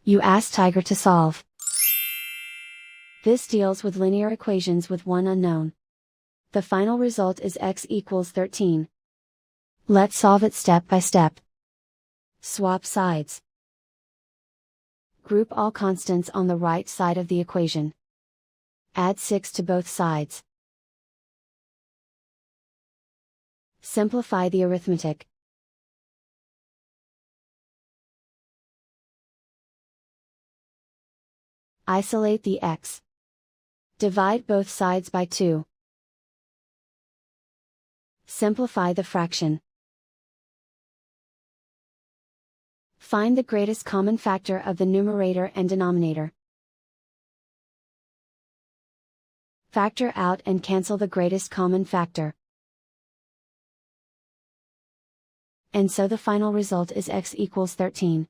You ask Tiger to solve. This deals with linear equations with one unknown. The final result is x equals 13. Let's solve it step by step. Swap sides. Group all constants on the right side of the equation. Add 6 to both sides. Simplify the arithmetic. Isolate the x. Divide both sides by 2. Simplify the fraction. Find the greatest common factor of the numerator and denominator. Factor out and cancel the greatest common factor. And so the final result is x equals 13.